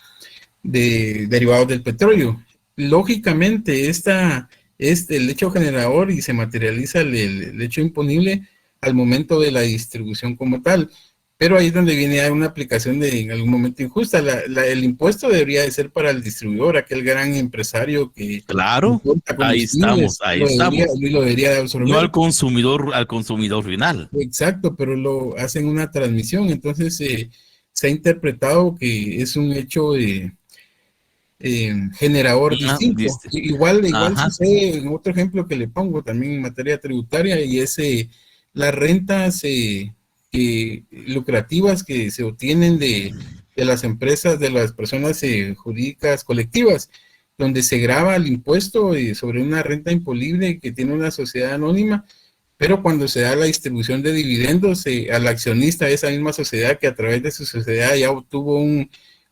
derivados del petróleo. Lógicamente, el hecho generador, y se materializa el hecho imponible al momento de la distribución como tal, pero ahí es donde viene una aplicación en algún momento injusta. El impuesto debería de ser para el distribuidor, aquel gran empresario que... Claro, ahí estamos. Lo debería de absorber. No al consumidor final. Exacto, pero lo hacen una transmisión. Entonces se ha interpretado que es un hecho de generador distinto. Igual sucede en otro ejemplo que le pongo también en materia tributaria, y ese las rentas lucrativas que se obtienen de las empresas, de las personas jurídicas colectivas, donde se grava el impuesto sobre una renta imponible que tiene una sociedad anónima, pero cuando se da la distribución de dividendos al accionista de esa misma sociedad que a través de su sociedad ya obtuvo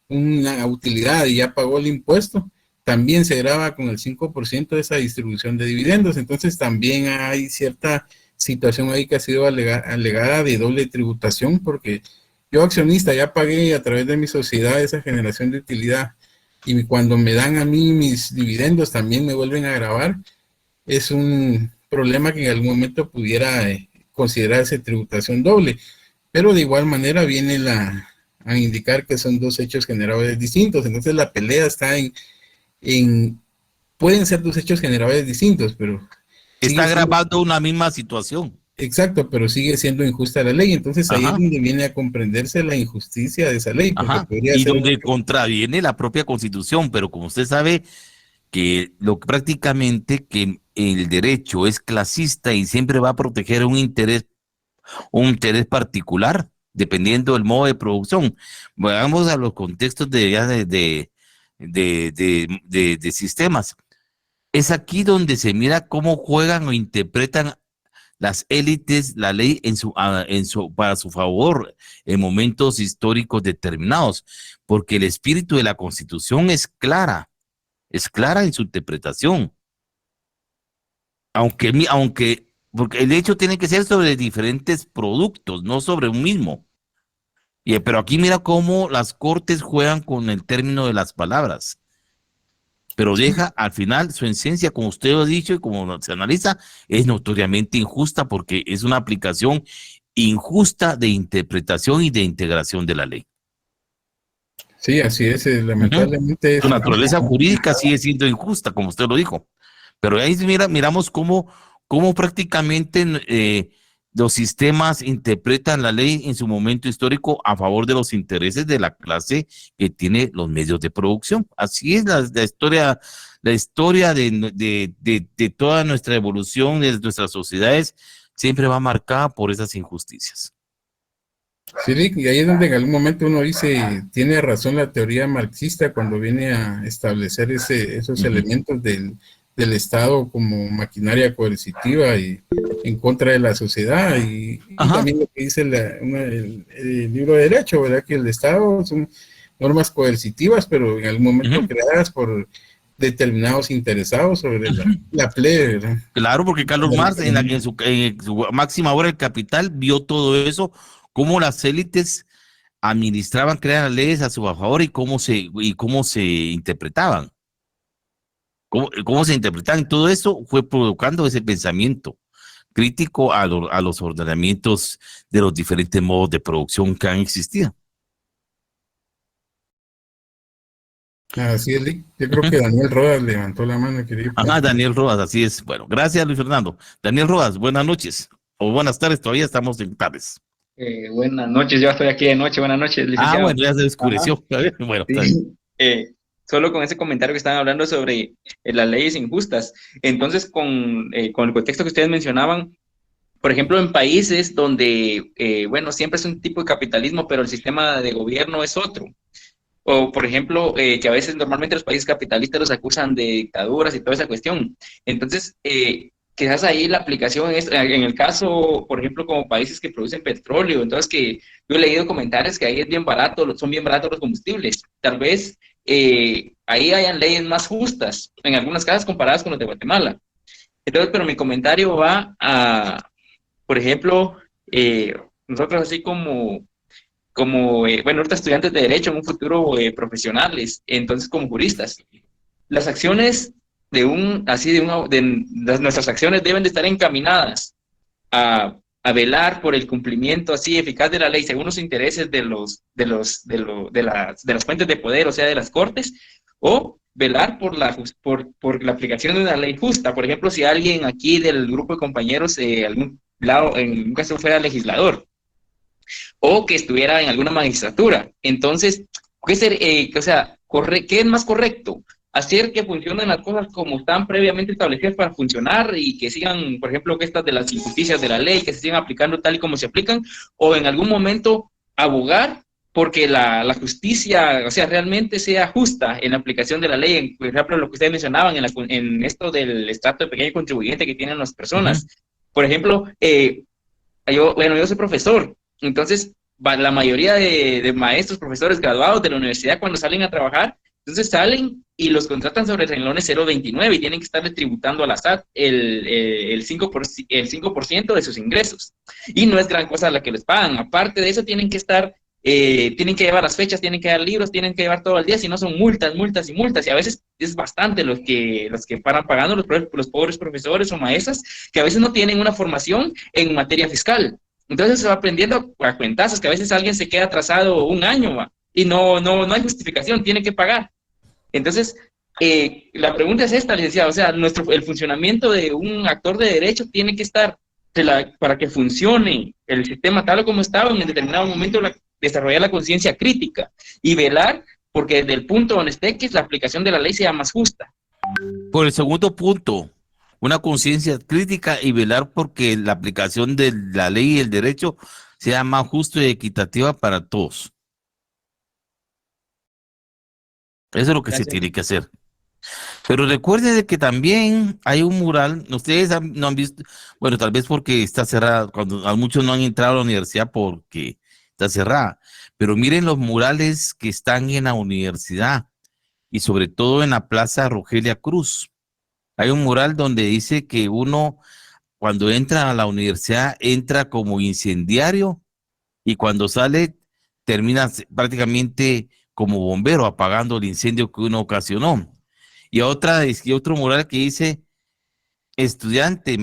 una utilidad y ya pagó el impuesto, también se grava con el 5% de esa distribución de dividendos. Entonces también hay cierta situación ahí que ha sido alegada de doble tributación, porque yo accionista ya pagué a través de mi sociedad esa generación de utilidad, y cuando me dan a mí mis dividendos también me vuelven a gravar. Es un problema que en algún momento pudiera considerarse tributación doble, pero de igual manera viene a indicar que son dos hechos generadores distintos. Entonces la pelea está pueden ser dos hechos generadores distintos, pero está grabando una misma situación. Exacto, pero sigue siendo injusta la ley. Entonces ahí Ajá. es donde viene a comprenderse la injusticia de esa ley. Ajá. Y donde contraviene la propia Constitución, pero como usted sabe que prácticamente que el derecho es clasista y siempre va a proteger un interés particular, dependiendo del modo de producción. Vamos a los contextos de sistemas. Es aquí donde se mira cómo juegan o interpretan las élites la ley para su favor en momentos históricos determinados, porque el espíritu de la Constitución es clara en su interpretación. Porque el hecho tiene que ser sobre diferentes productos, no sobre un mismo. Pero aquí mira cómo las cortes juegan con el término de las palabras. Pero deja al final su esencia, como usted lo ha dicho y como se analiza, es notoriamente injusta porque es una aplicación injusta de interpretación y de integración de la ley. Sí, así es, lamentablemente. Su naturaleza jurídica sigue siendo injusta, como usted lo dijo. Pero ahí miramos cómo prácticamente los sistemas interpretan la ley en su momento histórico a favor de los intereses de la clase que tiene los medios de producción. Así es la historia de toda nuestra evolución, de nuestras sociedades, siempre va marcada por esas injusticias. Sí, y ahí es donde en algún momento uno dice, tiene razón la teoría marxista cuando viene a establecer esos elementos del Estado como maquinaria coercitiva y en contra de la sociedad, y también lo que dice el libro de derecho, ¿verdad? Que el Estado son normas coercitivas, pero en algún momento creadas por determinados interesados sobre la plebe, ¿verdad? Claro, porque Carlos Marx en su máxima obra El Capital vio todo eso, cómo las élites administraban, creaban las leyes a su favor y cómo se interpretaban. Cómo se interpretaban. Todo eso fue provocando ese pensamiento crítico a los ordenamientos de los diferentes modos de producción que han existido. Así es, Lick. Yo creo que Daniel Rodas levantó la mano. Daniel Rodas, así es. Bueno, gracias, Luis Fernando. Daniel Rodas, buenas noches. O buenas tardes, todavía estamos en tardes. Buenas noches, yo estoy aquí de noche. Buenas noches, licenciado. Bueno, ya se oscureció. Bueno, sí. Solo con ese comentario que estaban hablando sobre las leyes injustas. Entonces, con el contexto que ustedes mencionaban, por ejemplo, en países donde, siempre es un tipo de capitalismo, pero el sistema de gobierno es otro. O, por ejemplo, que a veces normalmente los países capitalistas los acusan de dictaduras y toda esa cuestión. Entonces, quizás ahí la aplicación es, en el caso, por ejemplo, como países que producen petróleo, entonces que yo he leído comentarios que ahí es bien barato, son bien baratos los combustibles. Tal vez ahí hayan leyes más justas, en algunas casas comparadas con los de Guatemala. Entonces, pero mi comentario va a, por ejemplo, nosotros así como ahorita estudiantes de Derecho, en un futuro profesionales, entonces como juristas, las acciones nuestras acciones deben de estar encaminadas a velar por el cumplimiento así eficaz de la ley según los intereses de las fuentes de poder, o sea, de las cortes, o velar por la aplicación de una ley justa. Por ejemplo, si alguien aquí del grupo de compañeros algún lado, en un caso fuera legislador, o que estuviera en alguna magistratura, entonces, ¿qué es más correcto? hacer que funcionen las cosas como están previamente establecidas para funcionar y que sigan, por ejemplo, que estas de las injusticias de la ley, que se sigan aplicando tal y como se aplican, o en algún momento abogar porque la justicia, o sea, realmente sea justa en la aplicación de la ley, por ejemplo, lo que ustedes mencionaban en esto del estrato de pequeño contribuyente que tienen las personas. Por ejemplo, yo soy profesor, entonces la mayoría de maestros, profesores graduados de la universidad cuando salen a trabajar, entonces salen y los contratan sobre renglones 029 y tienen que estar tributando a la SAT el 5% de sus ingresos. Y no es gran cosa la que les pagan. Aparte de eso, tienen que estar, tienen que llevar las fechas, tienen que dar libros, tienen que llevar todo el día, si no son multas, multas y multas. Y a veces es bastante los que paran pagando los pobres profesores o maestras que a veces no tienen una formación en materia fiscal. Entonces se va aprendiendo a cuentazos, que a veces alguien se queda atrasado un año, ¿va? Y no hay justificación, tiene que pagar. Entonces, la pregunta es esta, licenciado, o sea, el funcionamiento de un actor de derecho tiene que estar, para que funcione el sistema tal o como estaba, en determinado momento desarrollar la conciencia crítica y velar porque desde el punto donde esté, que la aplicación de la ley sea más justa. Por el segundo punto, una conciencia crítica y velar porque la aplicación de la ley y el derecho sea más justo y equitativa para todos. Eso es lo que Gracias. se tiene que hacer. Pero recuerden de que también hay un mural, ustedes no han visto, bueno, tal vez porque está cerrada, cuando a muchos no han entrado a la universidad porque está cerrada, pero miren los murales que están en la universidad y sobre todo en la Plaza Rogelia Cruz. Hay un mural donde dice que uno, cuando entra a la universidad, entra como incendiario y cuando sale, termina prácticamente como bombero apagando el incendio que uno ocasionó. Y otro mural que dice, estudiante,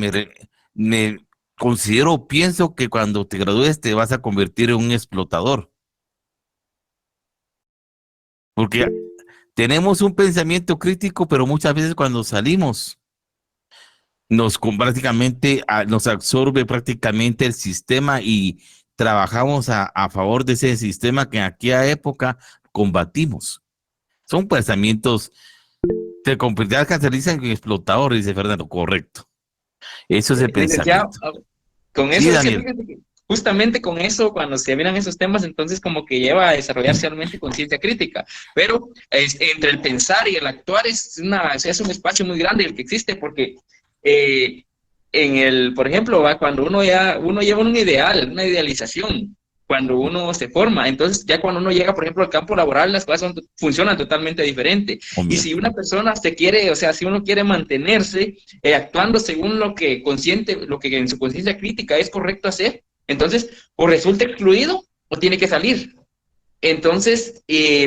me considero, pienso que cuando te gradúes te vas a convertir en un explotador. Porque tenemos un pensamiento crítico, pero muchas veces cuando salimos, prácticamente nos absorbe prácticamente el sistema y trabajamos a favor de ese sistema que en aquella época combatimos. Son pensamientos, te caracterizan en explotador, dice Fernando, correcto. Eso es el Licenciado, pensamiento. con eso Sí, es que Daniel. fíjate que justamente con eso, cuando se miran esos temas, entonces como que lleva a desarrollarse realmente conciencia crítica. Pero entre el pensar y el actuar es un espacio muy grande el que existe, porque por ejemplo, cuando uno lleva un ideal, una idealización, cuando uno se forma, entonces ya cuando uno llega, por ejemplo, al campo laboral, las cosas funcionan totalmente diferente. Y si una persona si uno quiere mantenerse actuando según lo que en su conciencia crítica es correcto hacer, entonces o resulta excluido o tiene que salir. Entonces,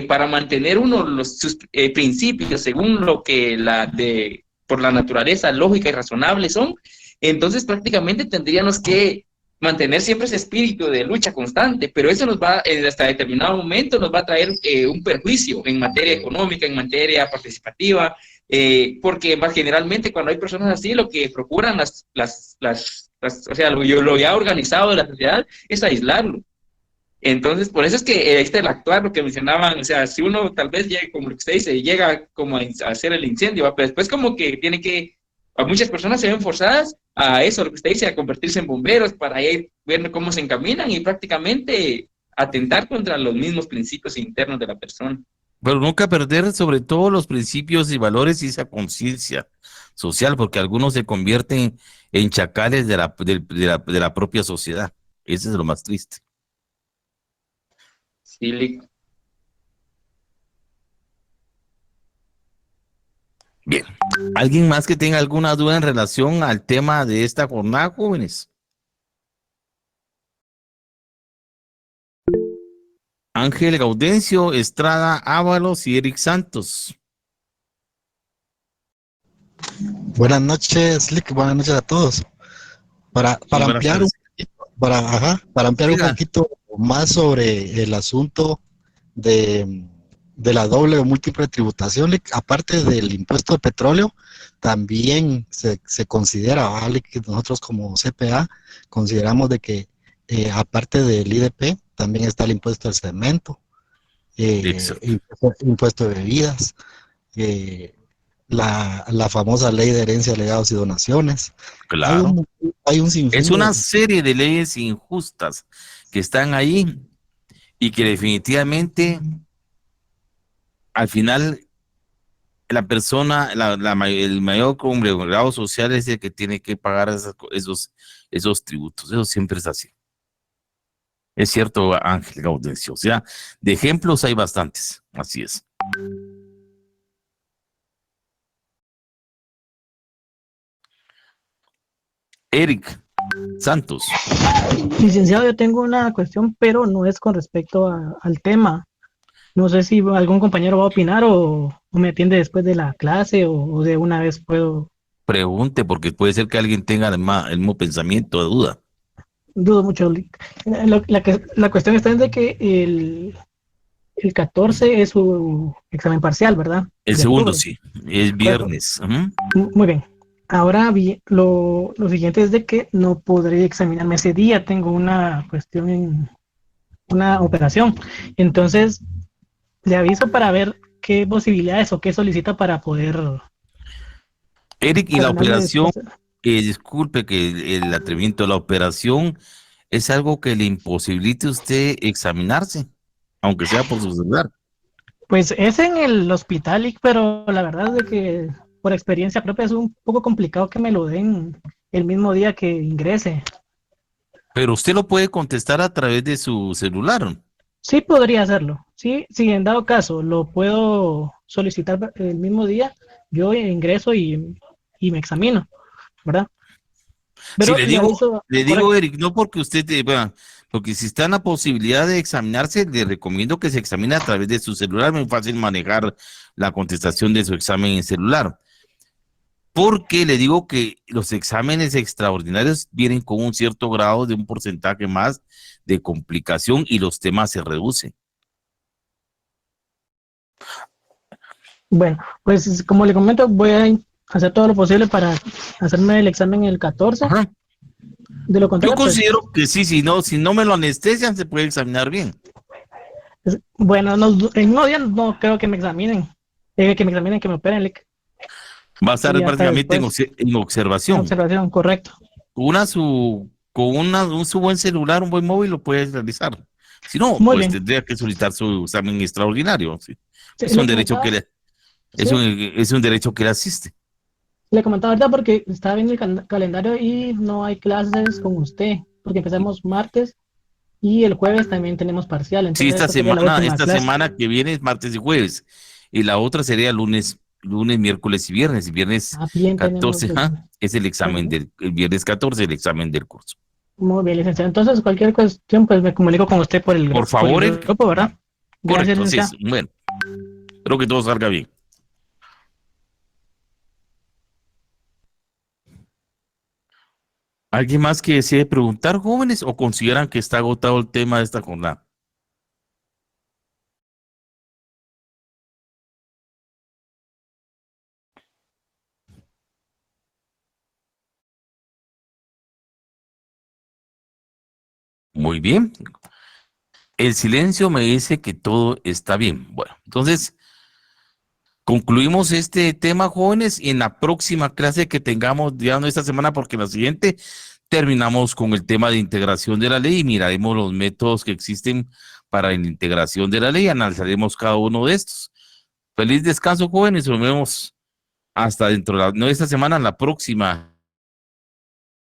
para mantener sus principios según lo que por la naturaleza lógica y razonable son, entonces prácticamente tendríamos que mantener siempre ese espíritu de lucha constante, pero eso nos va, hasta determinado momento, nos va a traer un perjuicio en materia económica, en materia participativa, porque generalmente cuando hay personas así, lo que procuran lo ya organizado de la sociedad es aislarlo. Entonces, por eso es que el actuar, lo que mencionaban, o sea, si uno tal vez llega, como lo que usted dice, llega como a hacer el incendio, ¿va? Pero después como que a muchas personas se ven forzadas a eso, lo que usted dice, a convertirse en bomberos para ir viendo cómo se encaminan y prácticamente atentar contra los mismos principios internos de la persona. Pero nunca perder sobre todo los principios y valores y esa conciencia social, porque algunos se convierten en chacales de la propia sociedad. Eso es lo más triste. Sí, Bien. ¿Alguien más que tenga alguna duda en relación al tema de esta jornada, jóvenes? Ángel Gaudencio, Estrada Ábalos y Eric Santos. Buenas noches, Lick. Buenas noches a todos. Para ampliar un poquito más sobre el asunto de la doble o múltiple tributación, Lick, aparte del impuesto de petróleo, también se considera, ¿vale? Que nosotros como CPA consideramos de que aparte del IDP, también está el impuesto al cemento, impuesto de bebidas. la famosa ley de herencia, legados y donaciones. Claro. Hay un sinfín Es una serie de leyes injustas que están ahí y que definitivamente al final la persona, el mayor conglomerado social es el que tiene que pagar esos tributos. Eso siempre es así. Es cierto, Ángel Gaudencio. O sea, de ejemplos hay bastantes. Así es. Eric Santos. Licenciado, yo tengo una cuestión, pero no es con respecto al tema. No sé si algún compañero va a opinar o me atiende después de la clase o de una vez puedo. Pregunte, porque puede ser que alguien tenga el mismo pensamiento de duda. Dudo mucho. La cuestión está en de que el 14 es su examen parcial, ¿verdad? El De segundo, octubre. sí, es viernes. Muy bien. Ahora lo siguiente es de que no podré examinarme ese día. Tengo una cuestión una operación. Entonces, le aviso para ver qué posibilidades o qué solicita para poder. Eric, y la coordinarme operación, después. disculpe que el atrevimiento, la operación es algo que le imposibilite a usted examinarse, aunque sea por su celular. Pues es en el hospital, pero la verdad es de que por experiencia propia es un poco complicado que me lo den el mismo día que ingrese. Pero usted lo puede contestar a través de su celular. Sí podría hacerlo. Sí, si en dado caso lo puedo solicitar el mismo día, yo ingreso y me examino, ¿verdad? Pero Sí, le aviso, le digo, correcto. Eric, no porque usted, porque si está en la posibilidad de examinarse, le recomiendo que se examine a través de su celular. Es muy fácil manejar la contestación de su examen en celular. Porque le digo que los exámenes extraordinarios vienen con un cierto grado de un porcentaje más de complicación y los temas se reducen. Bueno, pues como le comento, voy a hacer todo lo posible para hacerme el examen el 14. Ajá. De lo Yo contrario, pues, considero que sí, si no me lo anestesian, se puede examinar bien. bueno, en unos días no creo que me examinen. Que me operen, Va a estar y hasta prácticamente después en en observación. observación, correcto. Su buen celular, un buen móvil, lo puedes realizar. Si no, Muy pues bien. tendría que solicitar su examen extraordinario. ¿Sí? Sí, Es un derecho que le, sí, es un derecho que le asiste. le comentaba ahorita porque estaba viendo el calendario y no hay clases con usted, porque empezamos martes y el jueves también tenemos parcial, Sí, entonces esta sería la última esta clase. semana que viene es martes y jueves. Y la otra sería lunes, miércoles y viernes. Y viernes Bien, tenemos 14, es el examen el viernes 14, el examen del curso. muy bien, licenciado. Entonces, cualquier cuestión, pues me comunico con usted por Por favor, el grupo, ¿verdad? Gracias, correcto, así licenciado. es. Bueno, espero que todo salga bien. ¿Alguien más que desee preguntar, jóvenes, o consideran que está agotado el tema de esta jornada? Muy bien. El silencio me dice que todo está bien. Bueno, entonces concluimos este tema, jóvenes, y en la próxima clase que tengamos, ya no esta semana, porque la siguiente terminamos con el tema de integración de la ley y miraremos los métodos que existen para la integración de la ley. Analizaremos cada uno de estos. Feliz descanso, jóvenes. Nos vemos hasta dentro de no esta semana, la próxima.